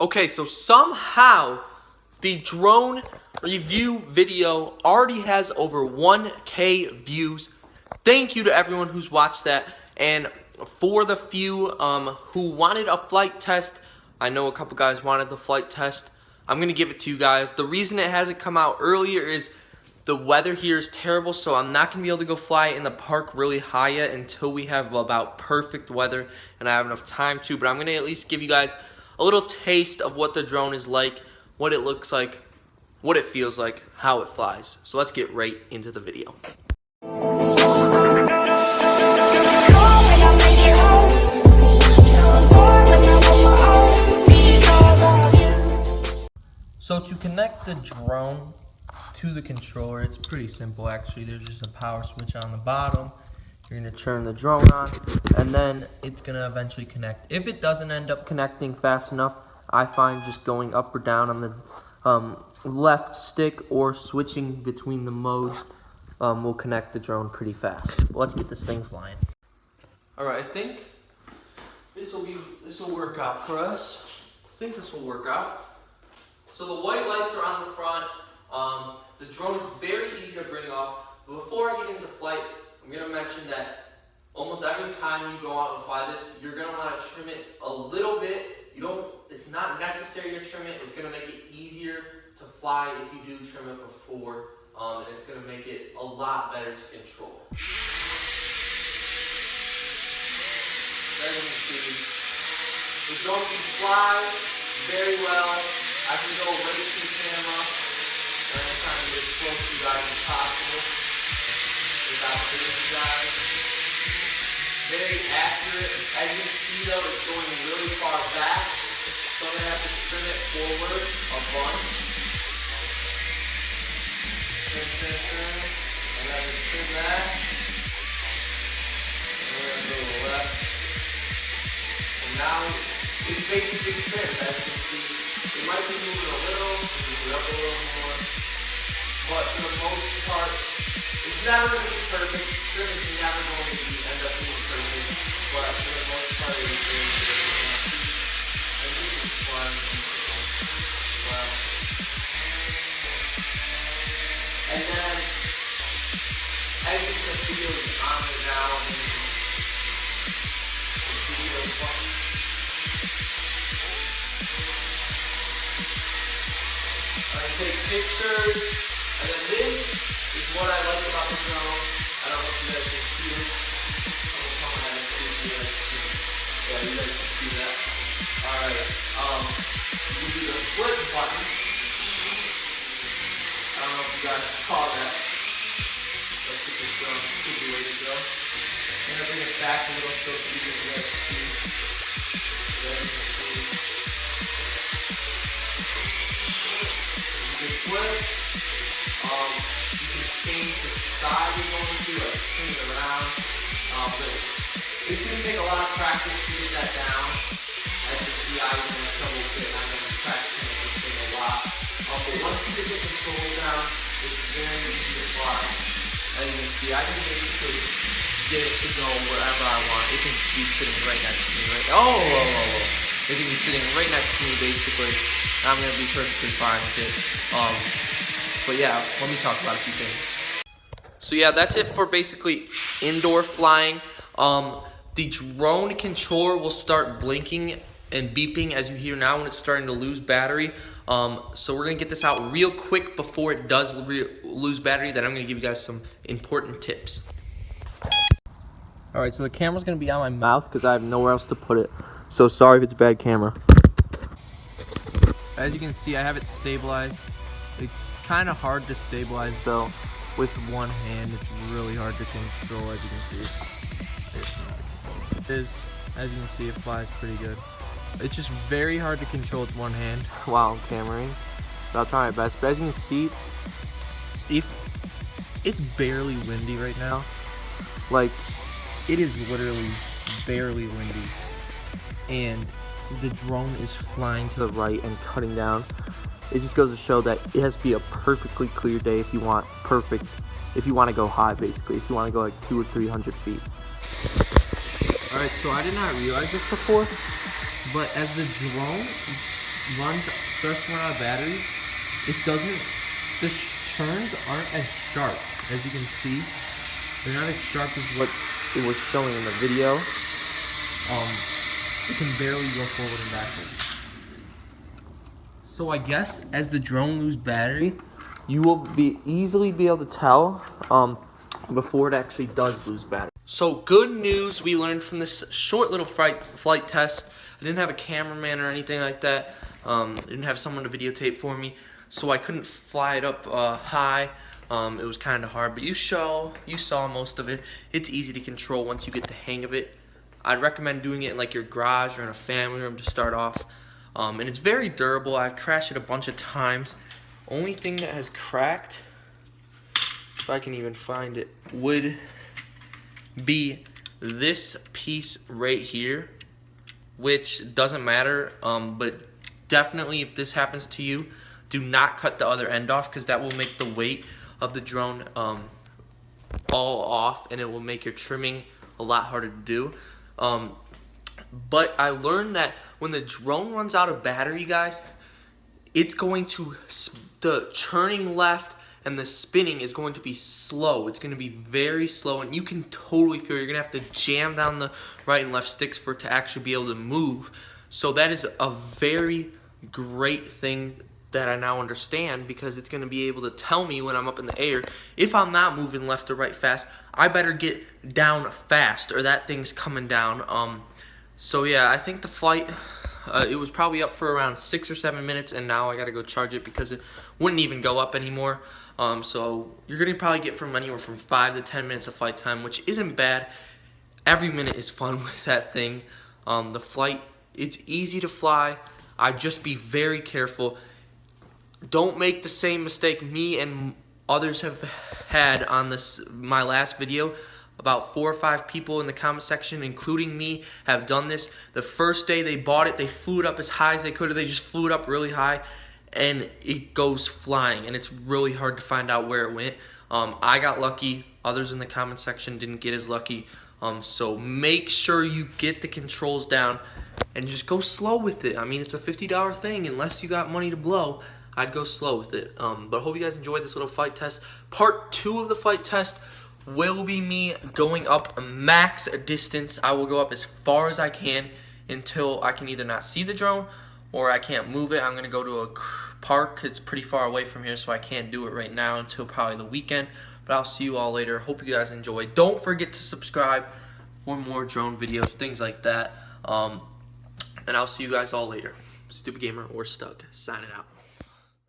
Okay, so somehow the drone review video already has over 1K views. Thank you to everyone who's watched that. And for the few who wanted a flight test, I know a couple guys wanted the flight test. I'm going to give it to you guys. The reason it hasn't come out earlier is the weather here is terrible, so I'm not going to be able to go fly in the park really high yet until we have about perfect weather and I have enough time to. But I'm going to at least give you guys a little taste of what the drone is like, what it looks like, what it feels like, how it flies. So let's get right into the video. So to connect the drone to the controller, it's pretty simple actually. There's just a power switch on the bottom. You're going to turn the drone on, and then it's going to eventually connect. If it doesn't end up connecting fast enough, I find just going up or down on the left stick or switching between the modes will connect the drone pretty fast. But let's get this thing flying. Alright, I think this will work out for us. I think this will work out. So the white lights are on the front. The drone is very easy to bring off. But before I get into flight, I'm going to mention that almost every time you go out and fly this, you're going to want to trim it a little bit. It's not necessary to trim it. It's going to make it easier to fly if you do trim it before. And it's going to make it a lot better to control. As you can see, the drone can fly very well. I can go right to the camera, and I'm trying to get as close to you guys as possible without hitting you guys. Very accurate. As you can see though, it's going really far back, so I'm going to have to trim it forward a bunch. Trim, and then trim that. And we're going to go to the left. And now it's basically trimmed, as you can see. It might be moving a little, move it up a little more, but for the most part, it's never going to be perfect. Trim is never going to end up being perfect, but for the most part, it is very good. And this is fun as well. And then, as you can see, it's on it now, and the video is fun. I take pictures, and then this is what I like about the drone. I don't know if you guys can see it. I'm coming at it so you guys can see it. Yeah, you guys can see that. Alright, you do the flip button. I don't know if you guys saw that. Let's get this drone to the way to go. I'm going to bring it back a little so you guys can see. Flip. You can change the side you're going to, like swing it around. But it's going to take a lot of practice to get that down. As you can see, I was in trouble with it. I'm going to be practicing this thing a lot. But once you get the controls down, it's very easy to fly. As you can see, I can basically get it to go wherever I want. It can be sitting right next to me, right? It can be sitting right next to me, basically. I'm going to be perfectly fine with it. But yeah, let me talk about a few things. So yeah, that's it for basically indoor flying. The drone controller will start blinking and beeping as you hear now when it's starting to lose battery. So we're going to get this out real quick before it does lose battery. Then I'm going to give you guys some important tips. Alright, so the camera's going to be on my mouth because I have nowhere else to put it. So sorry if it's bad camera. As you can see, I have it stabilized. It's kind of hard to stabilize though with one hand. It's really hard to control, as you can see. As you can see, it flies pretty good. It's just very hard to control with one hand while I'm cameraing. But I'll try my best. But as you can see, it's barely windy right now. Like, it is literally barely windy. And the drone is flying to the right and cutting down. It just goes to show that it has to be a perfectly clear day if you want to go high, basically, if you want to go like 200 or 300 feet. Alright, so I did not realize this before, but as the drone runs first run out of battery, it doesn't. The turns aren't as sharp as you can see. They're not as sharp as what it was showing in the video. It can barely go forward and backwards. So I guess as the drone loses battery, you will easily be able to tell before it actually does lose battery. So good news we learned from this short little flight test. I didn't have a cameraman or anything like that. I didn't have someone to videotape for me, so I couldn't fly it up high. It was kind of hard, but you saw most of it. It's easy to control once you get the hang of it. I'd recommend doing it in like your garage or in a family room to start off. And it's very durable. I've crashed it a bunch of times. Only thing that has cracked, if I can even find it, would be this piece right here, which doesn't matter, but definitely if this happens to you, do not cut the other end off, because that will make the weight of the drone all off, and it will make your trimming a lot harder to do. But I learned that when the drone runs out of battery, guys, it's going to, the turning left and the spinning is going to be slow. It's going to be very slow, and you can totally feel you're going to have to jam down the right and left sticks for it to actually be able to move. So that is a very great thing that I now understand, because it's going to be able to tell me when I'm up in the air, if I'm not moving left or right fast, I better get down fast or that thing's coming down. So yeah, I think the flight, it was probably up for around 6 or 7 minutes, and now I gotta go charge it because it wouldn't even go up anymore. So you're gonna probably get from anywhere from 5 to 10 minutes of flight time, which isn't bad. Every minute is fun with that thing. The flight, it's easy to fly. I'd just be very careful. Don't make the same mistake me and others have had on this, my last video. About 4 or 5 people in the comment section, including me, have done this. The first day they bought it, they flew it up as high as they could, or they just flew it up really high, and it goes flying, and it's really hard to find out where it went. I got lucky. Others in the comment section didn't get as lucky. So make sure you get the controls down and just go slow with it. I mean, it's a $50 thing. Unless you got money to blow, I'd go slow with it. But I hope you guys enjoyed this little flight test. Part 2 of the flight test will be me going up max distance. I will go up as far as I can until I can either not see the drone or I can't move it. I'm going to go to a park. It's pretty far away from here, so I can't do it right now until probably the weekend. But I'll see you all later. Hope you guys enjoy. Don't forget to subscribe for more drone videos, things like that. And I'll see you guys all later. Stupid Gamer or Stug, signing out.